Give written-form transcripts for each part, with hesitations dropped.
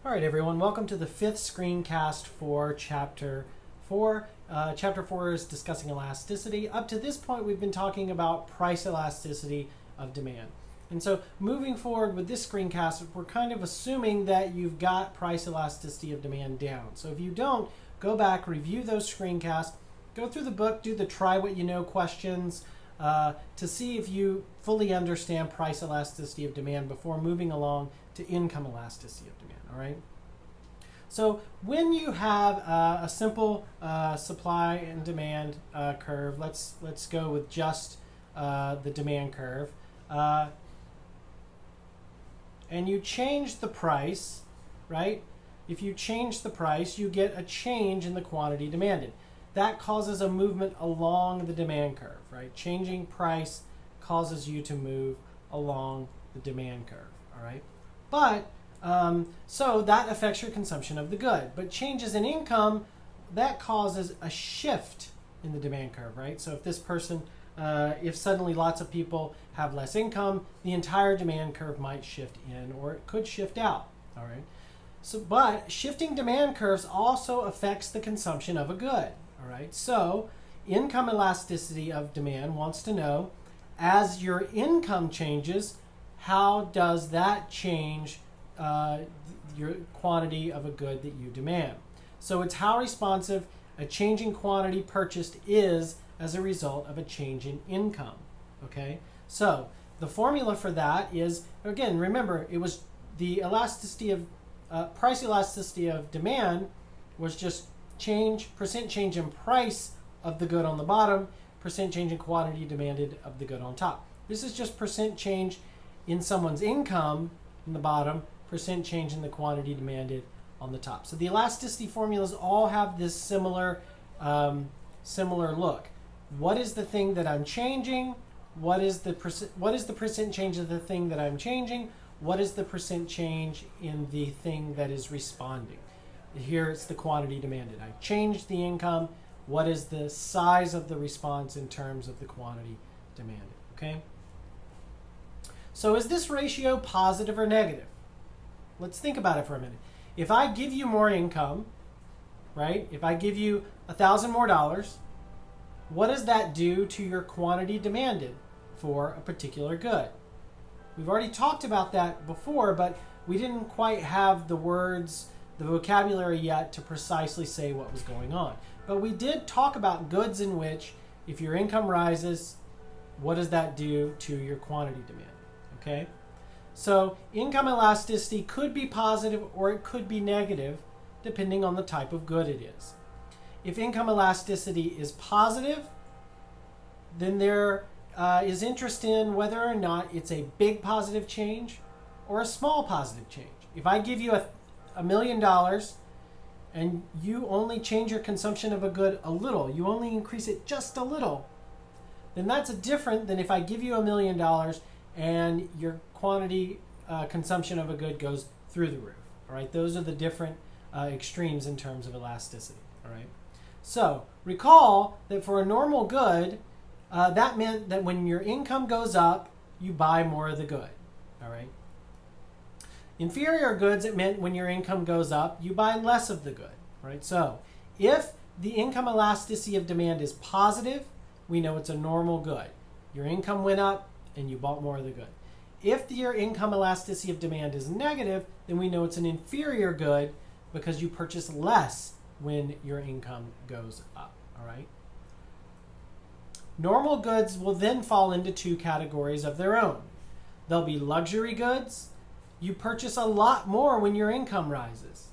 All right, everyone, welcome to the fifth screencast for Chapter 4. Chapter 4 is discussing elasticity. Up to this point, we've been talking about price elasticity of demand. And so moving forward with this screencast, we're kind of assuming that you've got price elasticity of demand down. So if you don't, go back, review those screencasts, go through the book, do the try what you know questions to see if you fully understand price elasticity of demand before moving along to income elasticity of demand. All right. So when you have a simple supply and demand curve, let's go with just the demand curve, and you change the price, right? If you change the price, you get a change in the quantity demanded. That causes a movement along the demand curve, right? Changing price causes you to move along the demand curve, all right? But so that affects your consumption of the good. But changes in income, that causes a shift in the demand curve, right? So if this person, if suddenly lots of people have less income, the entire demand curve might shift in, or it could shift out, all right? So, but shifting demand curves also affects the consumption of a good, all right? So income elasticity of demand wants to know, as your income changes, how does that change your quantity of a good that you demand? So it's how responsive a change in quantity purchased is as a result of a change in income. Okay, so the formula for that is, again, remember, it was the elasticity of price elasticity of demand was just percent change in price of the good on the bottom, percent change in quantity demanded of the good on top. This is just percent change in someone's income in the bottom, percent change in the quantity demanded on the top. So the elasticity formulas all have this similar look. What is the thing that I'm changing? What is the percent change of the thing that I'm changing? What is the percent change in the thing that is responding? Here it's the quantity demanded. I changed the income. What is the size of the response in terms of the quantity demanded? Okay. So is this ratio positive or negative? Let's think about it for a minute. If I give you more income, right? If I give you $1,000 more, what does that do to your quantity demanded for a particular good? We've already talked about that before, but we didn't quite have the words, the vocabulary yet to precisely say what was going on. But we did talk about goods in which, if your income rises, what does that do to your quantity demanded? Okay? So income elasticity could be positive or it could be negative depending on the type of good it is. If income elasticity is positive, then there is interest in whether or not it's a big positive change or a small positive change. If I give you $1 million and you only change your consumption of a good a little, you only increase it just a little, then that's different than if I give you $1 million and your quantity consumption of a good goes through the roof. All right, those are the different extremes in terms of elasticity. All right, so recall that for a normal good, that meant that when your income goes up, you buy more of the good. All right. Inferior goods, it meant when your income goes up, you buy less of the good. Right. So if the income elasticity of demand is positive, we know it's a normal good. Your income went up and you bought more of the good. If your income elasticity of demand is negative, then we know it's an inferior good because you purchase less when your income goes up. All right. Normal goods will then fall into two categories of their own. There'll be luxury goods. You purchase a lot more when your income rises.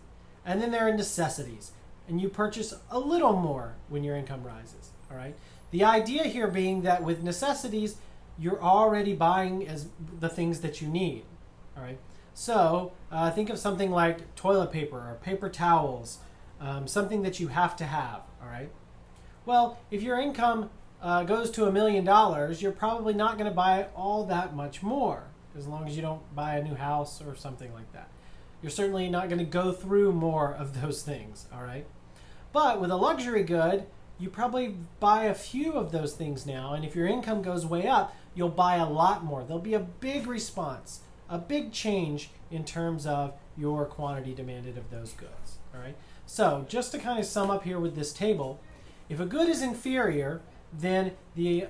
And then there are necessities, and you purchase a little more when your income rises. All right. The idea here being that with necessities, you're already buying as the things that you need. All right. So think of something like toilet paper or paper towels, something that you have to have. All right. Well, if your income goes to $1 million, you're probably not going to buy all that much more, as long as you don't buy a new house or something like that. You're certainly not going to go through more of those things. All right. But with a luxury good, you probably buy a few of those things now, and if your income goes way up, you'll buy a lot more. There'll be a big response, a big change in terms of your quantity demanded of those goods. All right. So just to kind of sum up here with this table, if a good is inferior, then the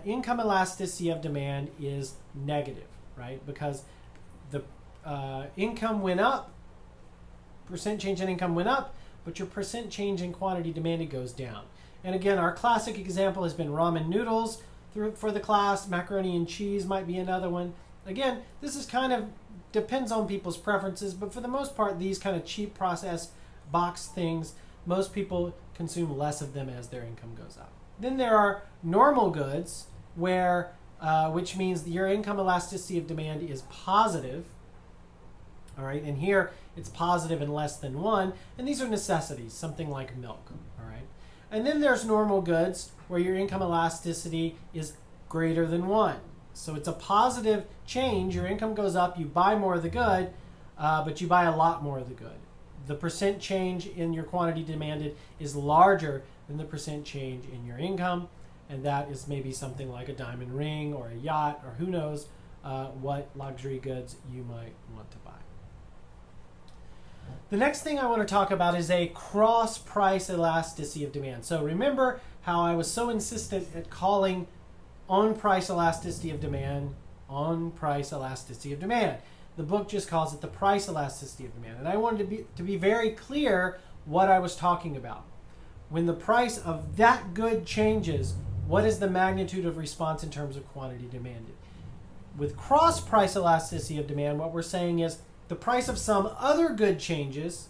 income elasticity of demand is negative, right? Because the income went up, percent change in income went up, but your percent change in quantity demanded goes down. And again, our classic example has been ramen noodles for the class. Macaroni and cheese might be another one. Again, this is kind of depends on people's preferences, but for the most part, these kind of cheap processed box things, most people consume less of them as their income goes up. Then there are normal goods, where which means your income elasticity of demand is positive. All right, and here it's positive and less than 1, and these are necessities, something like milk. All right, and then there's normal goods where your income elasticity is greater than 1. So it's a positive change. Your income goes up, you buy more of the good, but you buy a lot more of the good. The percent change in your quantity demanded is larger than the percent change in your income, and that is maybe something like a diamond ring or a yacht, or who knows what luxury goods you might want to buy. The next thing I want to talk about is a cross-price elasticity of demand. So remember how I was so insistent at calling on-price elasticity of demand on-price elasticity of demand. The book just calls it the price elasticity of demand. And I wanted to be very clear what I was talking about. When the price of that good changes, what is the magnitude of response in terms of quantity demanded? With cross-price elasticity of demand, what we're saying is the price of some other good changes,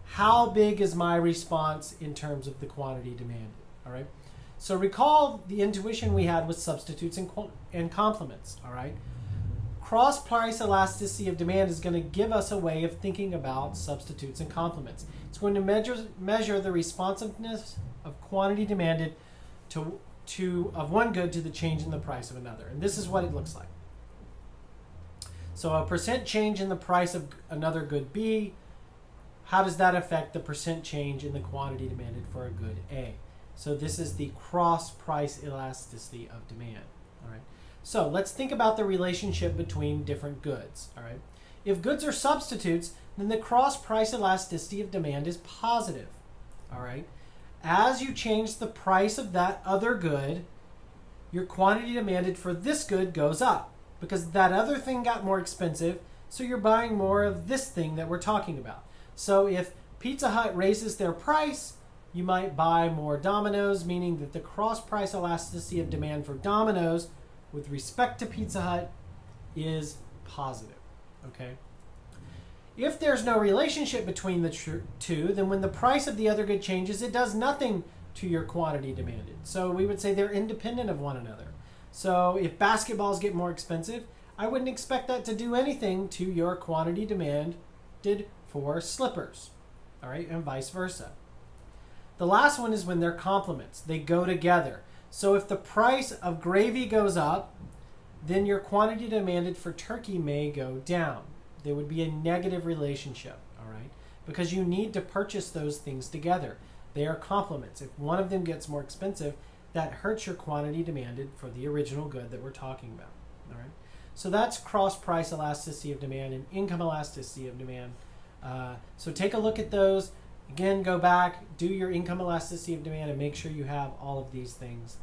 how big is my response in terms of the quantity demanded? All right. So recall the intuition we had with substitutes and complements. All right. Cross-price elasticity of demand is going to give us a way of thinking about substitutes and complements. It's going to measure the responsiveness of quantity demanded of one good to the change in the price of another. And this is what it looks like. So a percent change in the price of another good B, how does that affect the percent change in the quantity demanded for a good A? So this is the cross-price elasticity of demand. All right. So let's think about the relationship between different goods. All right. If goods are substitutes, then the cross-price elasticity of demand is positive. All right. As you change the price of that other good, your quantity demanded for this good goes up because that other thing got more expensive, so you're buying more of this thing that we're talking about. So if Pizza Hut raises their price, you might buy more Domino's, meaning that the cross-price elasticity of demand for Domino's with respect to Pizza Hut is positive. Okay. If there's no relationship between the two, then when the price of the other good changes, it does nothing to your quantity demanded. So we would say they're independent of one another. So if basketballs get more expensive, I wouldn't expect that to do anything to your quantity demanded for slippers. All right, and vice versa. The last one is when they're complements. They go together. So if the price of gravy goes up, then your quantity demanded for turkey may go down. There would be a negative relationship, all right? Because you need to purchase those things together. They are complements. If one of them gets more expensive, that hurts your quantity demanded for the original good that we're talking about, all right? So that's cross-price elasticity of demand and income elasticity of demand. So take a look at those. Again, go back, do your income elasticity of demand, and make sure you have all of these things.